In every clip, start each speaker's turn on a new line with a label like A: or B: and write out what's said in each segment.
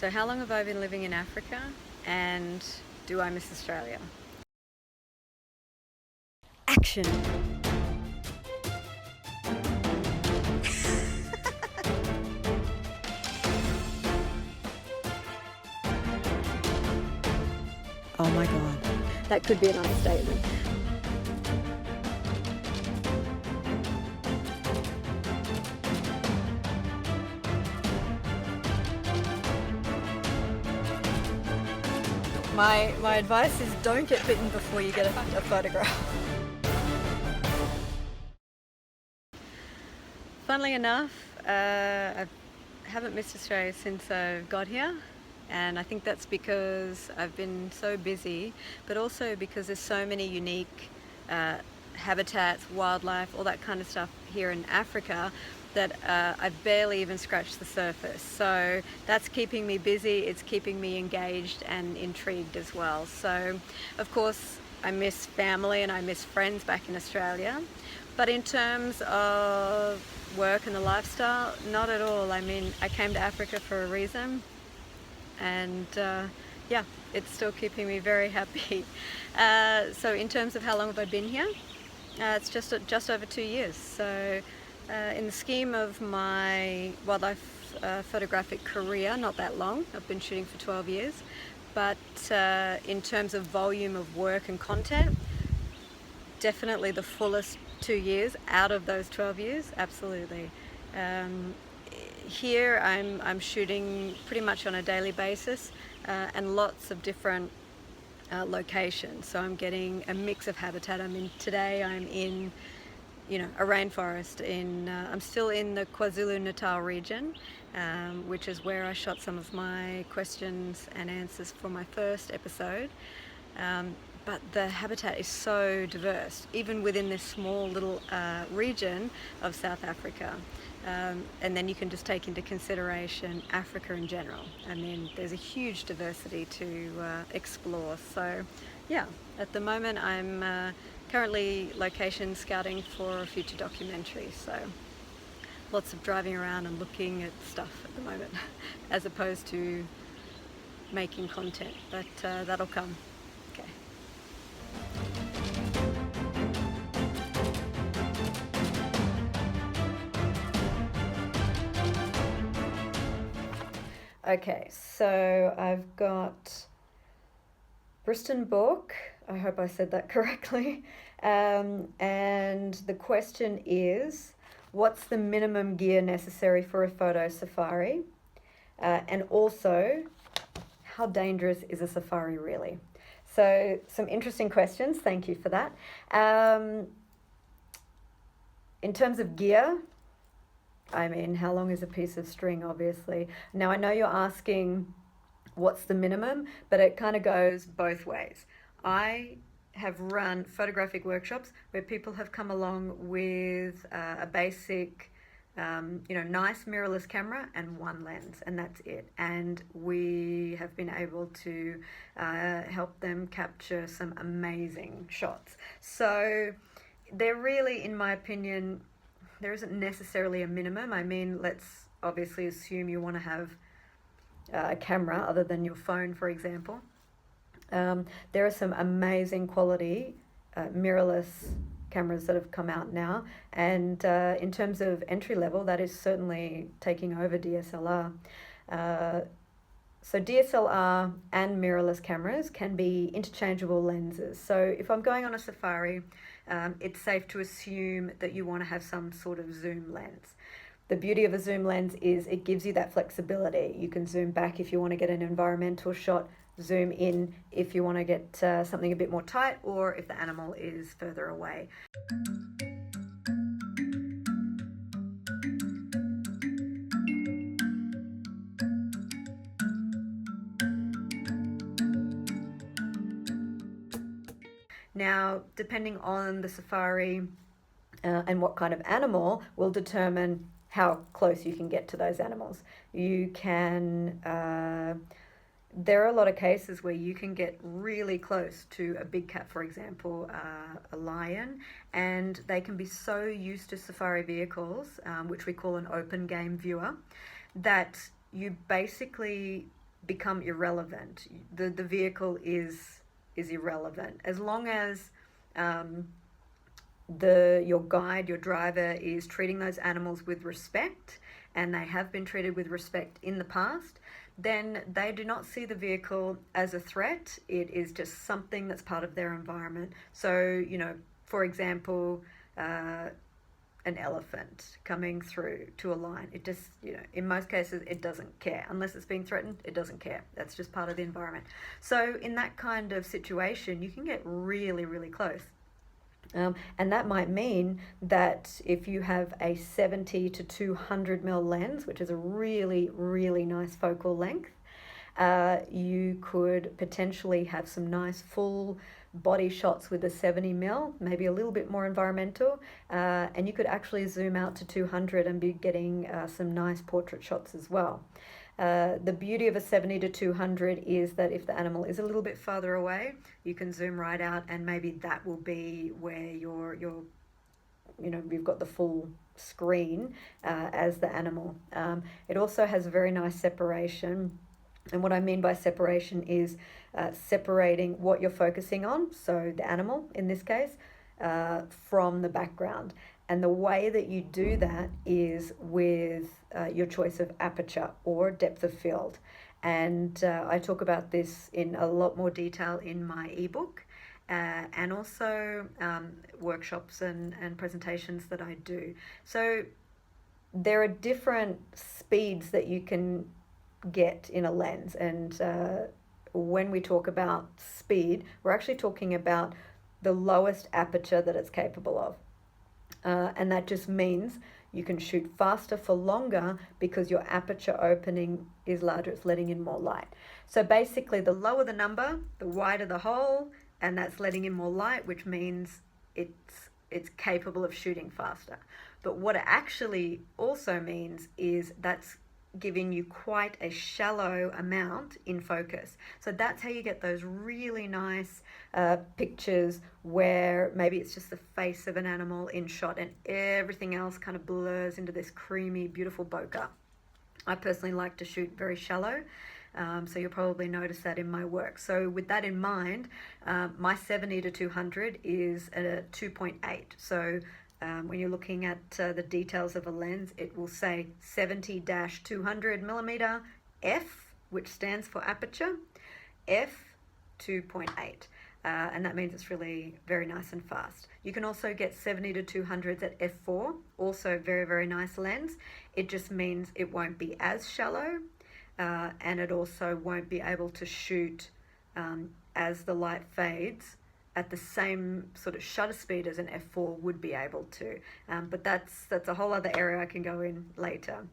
A: So how long have I been living in Africa, and do I miss Australia? Action! Oh my god. That could be an understatement. My advice is don't get bitten before you get a photograph. Funnily enough, I haven't missed Australia since I got here, and I think that's because I've been so busy, but also because there's so many unique habitats, wildlife, all that kind of stuff here in Africa that I've barely even scratched the surface. So that's keeping me busy, it's keeping me engaged and intrigued as well. So of course I miss family and I miss friends back in Australia, but in terms of work and the lifestyle, not at all. I mean, I came to Africa for a reason, and yeah, it's still keeping me very happy. So in terms of how long have I been here, it's just over 2 years. So in the scheme of my wildlife photographic career, not that long. I've been shooting for 12 years, but in terms of volume of work and content, definitely the fullest 2 years out of those 12 years, absolutely. Here I'm shooting pretty much on a daily basis, and lots of different locations. So I'm getting a mix of habitat. Today I'm in a rainforest I'm still in the KwaZulu-Natal region, which is where I shot some of my questions and answers for my first episode. But the habitat is so diverse, even within this small little region of South Africa. And then you can just take into consideration Africa in general. I mean, there's a huge diversity to explore. So yeah, at the moment I'm currently location scouting for a future documentary. So lots of driving around and looking at stuff at the moment, as opposed to making content, but that'll come. Okay. Okay, so I've got Briston Book, I hope I said that correctly, and the question is, what's the minimum gear necessary for a photo safari? And also, how dangerous is a safari really? So some interesting questions, thank you for that. In terms of gear, I mean, how long is a piece of string, obviously? Now, I know you're asking what's the minimum, but it kind of goes both ways. I have run photographic workshops where people have come along with a basic, nice mirrorless camera and one lens, and that's it. And we have been able to help them capture some amazing shots. So they're really, in my opinion, there isn't necessarily a minimum. I mean, let's obviously assume you want to have a camera other than your phone, for example. There are some amazing quality mirrorless cameras that have come out now, and in terms of entry level, that is certainly taking over DSLR. So DSLR and mirrorless cameras can be interchangeable lenses. So if I'm going on a safari, it's safe to assume that you want to have some sort of zoom lens. The beauty of a zoom lens is it gives you that flexibility. You can zoom back if you want to get an environmental shot, zoom in if you want to get something a bit more tight, or if the animal is further away. Now, depending on the safari and what kind of animal will determine how close you can get to those animals. You can, there are a lot of cases where you can get really close to a big cat, for example, a lion, and they can be so used to safari vehicles, which we call an open game viewer, that you basically become irrelevant. The vehicle is irrelevant as long as your guide, your driver, is treating those animals with respect, and they have been treated with respect in the past. Then they do not see the vehicle as a threat. It is just something that's part of their environment. So, for example, an elephant coming through to a line, it just, in most cases, it doesn't care. Unless it's being threatened, it doesn't care. That's just part of the environment. So in that kind of situation, you can get really, really close. And that might mean that if you have a 70 to 200 mil lens, which is a really, really nice focal length, you could potentially have some nice full body shots with a 70 mil, maybe a little bit more environmental, and you could actually zoom out to 200 and be getting some nice portrait shots as well. The beauty of a 70 to 200 is that if the animal is a little bit farther away, you can zoom right out, and maybe that will be where you've got the full screen as the animal. It also has a very nice separation. And what I mean by separation is separating what you're focusing on, so the animal in this case, from the background. And the way that you do that is with your choice of aperture or depth of field. And I talk about this in a lot more detail in my ebook, and also workshops and presentations that I do. So there are different speeds that you can get in a lens, and when we talk about speed, we're actually talking about the lowest aperture that it's capable of. And that just means you can shoot faster for longer because your aperture opening is larger, it's letting in more light. So basically, the lower the number, the wider the hole, and that's letting in more light, which means it's capable of shooting faster. But what it actually also means is that's giving you quite a shallow amount in focus. So that's how you get those really nice pictures where maybe it's just the face of an animal in shot and everything else kind of blurs into this creamy, beautiful bokeh. I personally like to shoot very shallow, so you'll probably notice that in my work. So with that in mind, my 70 to 200 is a 2.8. So when you're looking at the details of a lens, it will say 70-200 millimeter f, which stands for aperture, f 2.8. And that means it's really very nice and fast. You can also get 70 to 200s at f4, also very, very nice lens. It just means it won't be as shallow, and it also won't be able to shoot as the light fades at the same sort of shutter speed as an f4 would be able to. But that's a whole other area I can go in later.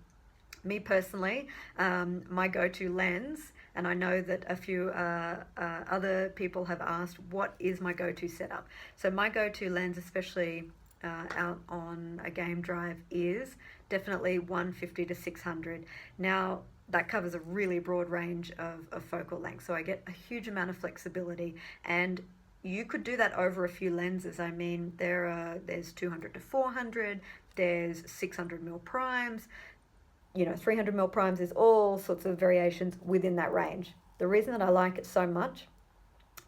A: Me personally, my go-to lens, and I know that a few other people have asked, what is my go-to setup? So my go-to lens, especially out on a game drive, is definitely 150 to 600. Now, that covers a really broad range of focal length, so I get a huge amount of flexibility, and you could do that over a few lenses. I mean, there's 200 to 400, there's 600 mil primes, 300 mil primes. There's all sorts of variations within that range. The reason that I like it so much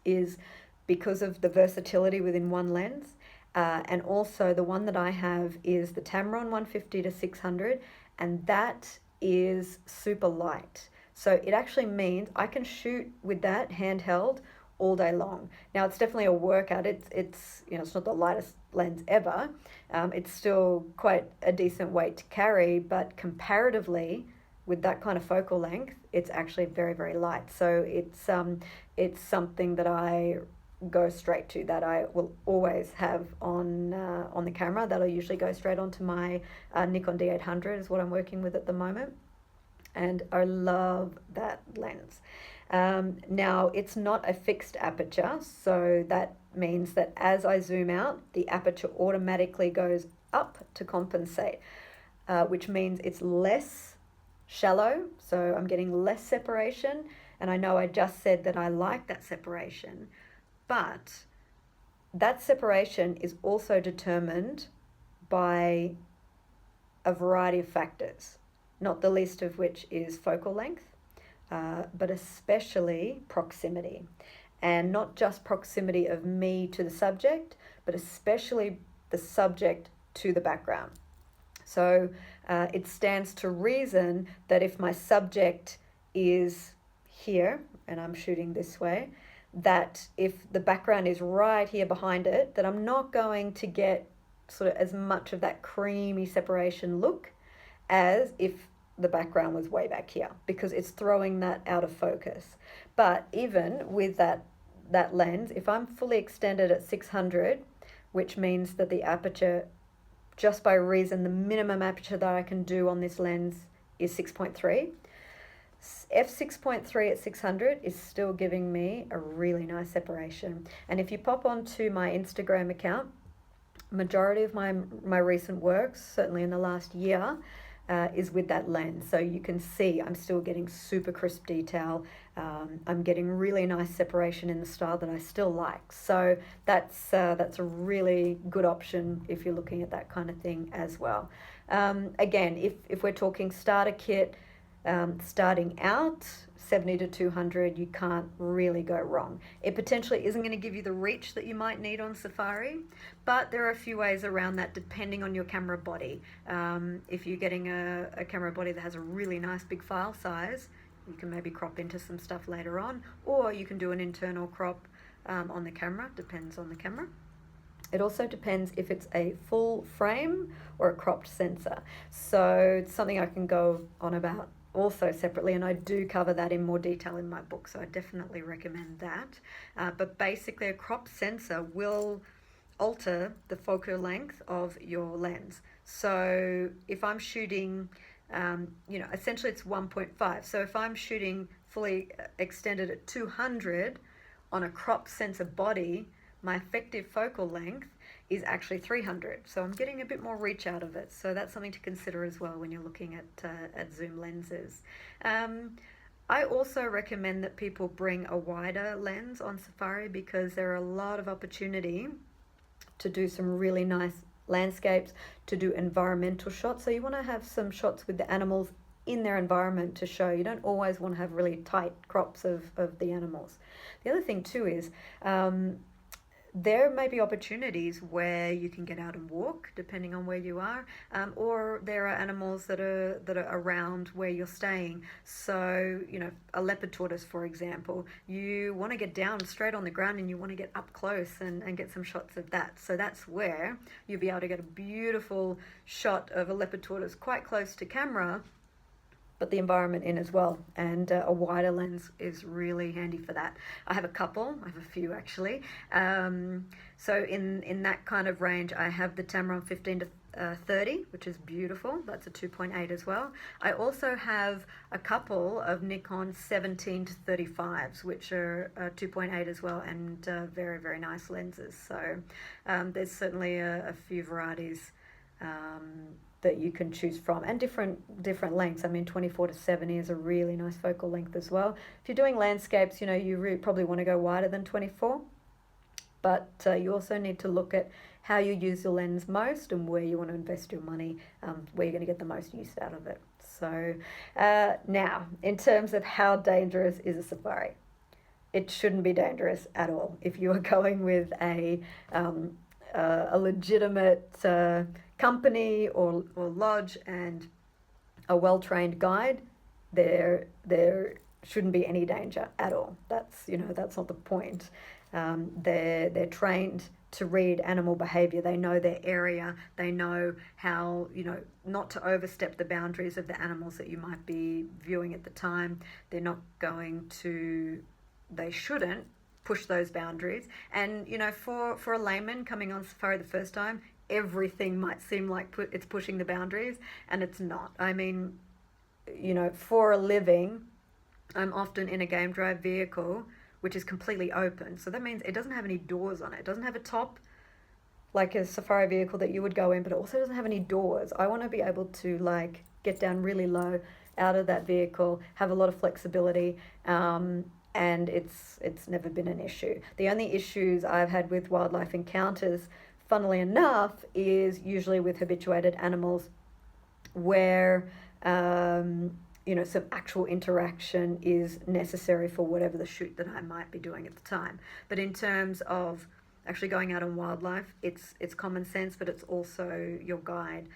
A: is because of the versatility within one lens, and also the one that I have is the Tamron 150 to 600, and that is super light. So it actually means I can shoot with that handheld all day long. Now, it's definitely a workout. It's not the lightest lens ever. It's still quite a decent weight to carry, but comparatively with that kind of focal length, it's actually very, very light. So it's something that I go straight to, that I will always have on the camera. That'll usually go straight onto my Nikon D800 is what I'm working with at the moment, and I love that lens. Now, it's not a fixed aperture, so that means that as I zoom out, the aperture automatically goes up to compensate, which means it's less shallow, so I'm getting less separation. And I know I just said that I like that separation, but that separation is also determined by a variety of factors, not the least of which is focal length. but especially proximity. And not just proximity of me to the subject, but especially the subject to the background. So it stands to reason that if my subject is here and I'm shooting this way, that if the background is right here behind it, that I'm not going to get sort of as much of that creamy separation look as if the background was way back here, because it's throwing that out of focus. But even with that lens, if I'm fully extended at 600, which means that the aperture, just by reason, the minimum aperture that I can do on this lens is 6.3. f6.3 at 600 is still giving me a really nice separation. And if you pop onto my Instagram account, majority of my recent works, certainly in the last year, is with that lens. So you can see I'm still getting super crisp detail. I'm getting really nice separation in the style that I still like. So that's a really good option if you're looking at that kind of thing as well. Again, if we're talking starter kit, starting out 70 to 200, you can't really go wrong. It potentially isn't going to give you the reach that you might need on Safari, but there are a few ways around that depending on your camera body. If you're getting a camera body that has a really nice big file size, you can maybe crop into some stuff later on, or you can do an internal crop on the camera. Depends on the camera. It also depends if it's a full frame or a cropped sensor. So it's something I can go on about also separately, and I do cover that in more detail in my book, so I definitely recommend that. But basically a cropped sensor will alter the focal length of your lens. So if I'm shooting, essentially it's 1.5. So if I'm shooting fully extended at 200 on a cropped sensor body, my effective focal length is actually 300. So I'm getting a bit more reach out of it. So that's something to consider as well when you're looking at zoom lenses. I also recommend that people bring a wider lens on Safari, because there are a lot of opportunity to do some really nice landscapes, to do environmental shots. So you want to have some shots with the animals in their environment to show. You don't always want to have really tight crops of the animals. The other thing too is there may be opportunities where you can get out and walk, depending on where you are, or there are animals that are around where you're staying. So, a leopard tortoise, for example, you want to get down straight on the ground and you want to get up close and get some shots of that. So that's where you'll be able to get a beautiful shot of a leopard tortoise quite close to camera, but the environment in as well, and a wider lens is really handy for that. I have a few actually. So in that kind of range, I have the Tamron 15 to 30, which is beautiful. That's a 2.8 as well. I also have a couple of Nikon 17 to 35s, which are 2.8 as well, and very, very nice lenses. So there's certainly a few varieties that you can choose from, and different lengths. I mean, 24 to 70 is a really nice focal length as well. If you're doing landscapes, you probably want to go wider than 24, but you also need to look at how you use your lens most and where you want to invest your money, where you're going to get the most use out of it. So now, in terms of how dangerous is a safari, it shouldn't be dangerous at all. If you are going with a legitimate company or lodge and a well-trained guide, there shouldn't be any danger at all. That's not the point. They're trained to read animal behavior. They know their area. They know how not to overstep the boundaries of the animals that you might be viewing at the time. They're not going to. They shouldn't push those boundaries. And for a layman coming on safari the first time, everything might seem like it's pushing the boundaries, and it's not. I mean, for a living, I'm often in a game drive vehicle which is completely open. So that means it doesn't have any doors on it. It doesn't have a top like a safari vehicle that you would go in, but it also doesn't have any doors. I want to be able to get down really low out of that vehicle, have a lot of flexibility, and it's never been an issue. The only issues I've had with wildlife encounters, funnily enough, is usually with habituated animals where some actual interaction is necessary for whatever the shoot that I might be doing at the time. But in terms of actually going out on wildlife, it's common sense, but it's also your guide.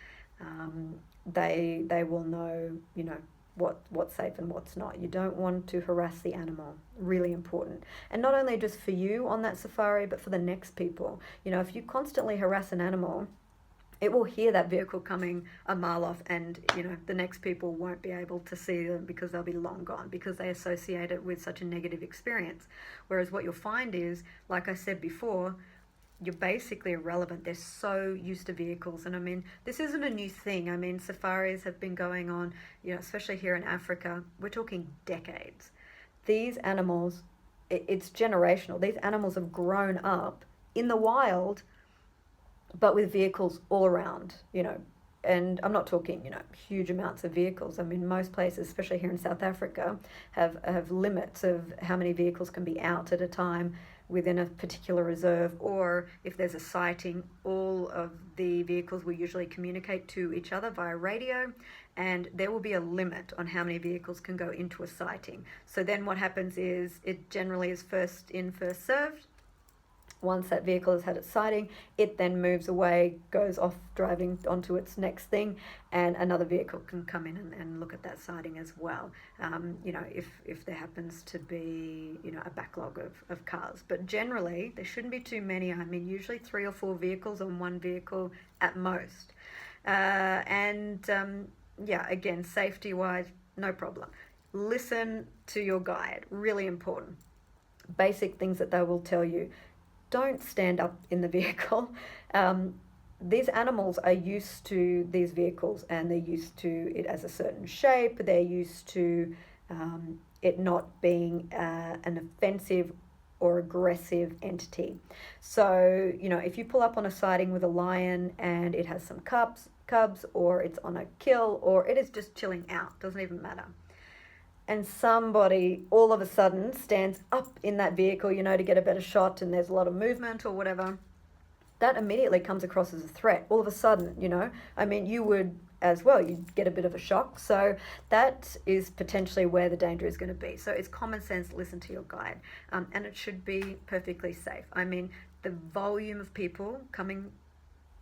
A: They will know, what's safe and what's not. You don't want to harass the animal. Really important. And not only just for you on that safari, but for the next people. If you constantly harass an animal, it will hear that vehicle coming a mile off, and the next people won't be able to see them because they'll be long gone, because they associate it with such a negative experience. Whereas what you'll find is, like I said before, you're basically irrelevant. They're so used to vehicles. And I mean, this isn't a new thing. I mean, safaris have been going on, especially here in Africa, we're talking decades. These animals, it's generational. These animals have grown up in the wild, but with vehicles all around, and I'm not talking, huge amounts of vehicles. I mean, most places, especially here in South Africa, have limits of how many vehicles can be out at a time within a particular reserve, or if there's a sighting, all of the vehicles will usually communicate to each other via radio, and there will be a limit on how many vehicles can go into a sighting. So then what happens is it generally is first in, first served. Once that vehicle has had its sighting, it then moves away, goes off driving onto its next thing, and another vehicle can come in and look at that sighting as well. If there happens to be, a backlog of cars. But generally, there shouldn't be too many. I mean, usually 3 or 4 vehicles on one vehicle at most. Again, safety-wise, no problem. Listen to your guide, really important. Basic things that they will tell you. Don't stand up in the vehicle. These animals are used to these vehicles, and they're used to it as a certain shape. They're used to it not being an offensive or aggressive entity. So, if you pull up on a sighting with a lion and it has some cubs, or it's on a kill, or it is just chilling out, doesn't even matter, and somebody all of a sudden stands up in that vehicle, to get a better shot, and there's a lot of movement or whatever, that immediately comes across as a threat. All of a sudden, I mean, you would as well, you'd get a bit of a shock. So that is potentially where the danger is going to be. So it's common sense, listen to your guide. And it should be perfectly safe. I mean, the volume of people coming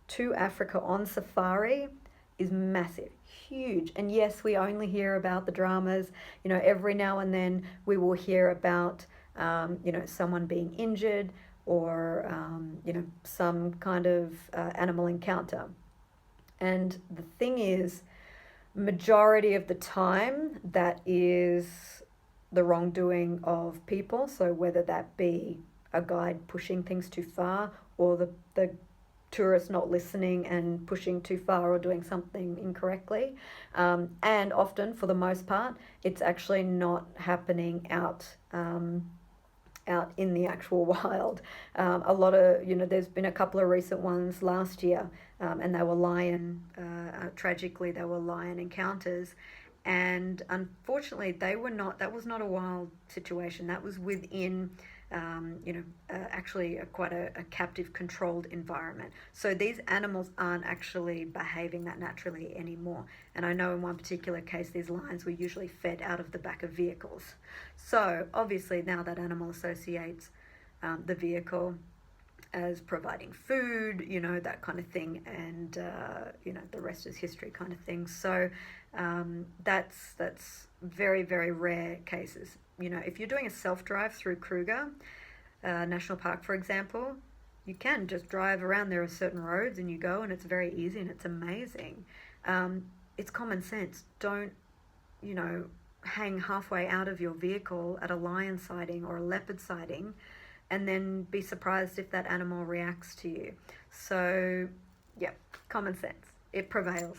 A: to Africa on safari is massive, huge. And yes, we only hear about the dramas. Every now and then we will hear about someone being injured, or some kind of animal encounter. And the thing is, majority of the time, that is the wrongdoing of people. So whether that be a guide pushing things too far, or the tourists not listening and pushing too far, or doing something incorrectly. And often, for the most part, it's actually not happening out in the actual wild. A lot of, there's been a couple of recent ones last year, and they were tragically, they were lion encounters. And unfortunately, that was not a wild situation. That was within actually quite a captive controlled environment. So these animals aren't actually behaving that naturally anymore. And I know in one particular case, these lions were usually fed out of the back of vehicles. So obviously now that animal associates the vehicle as providing food, that kind of thing, and the rest is history kind of thing. So that's very, very rare cases. If you're doing a self-drive through Kruger National Park, for example, you can just drive around. There are certain roads and you go, and it's very easy and it's amazing. It's common sense. Don't, hang halfway out of your vehicle at a lion sighting or a leopard sighting and then be surprised if that animal reacts to you. So, yeah, common sense. It prevails.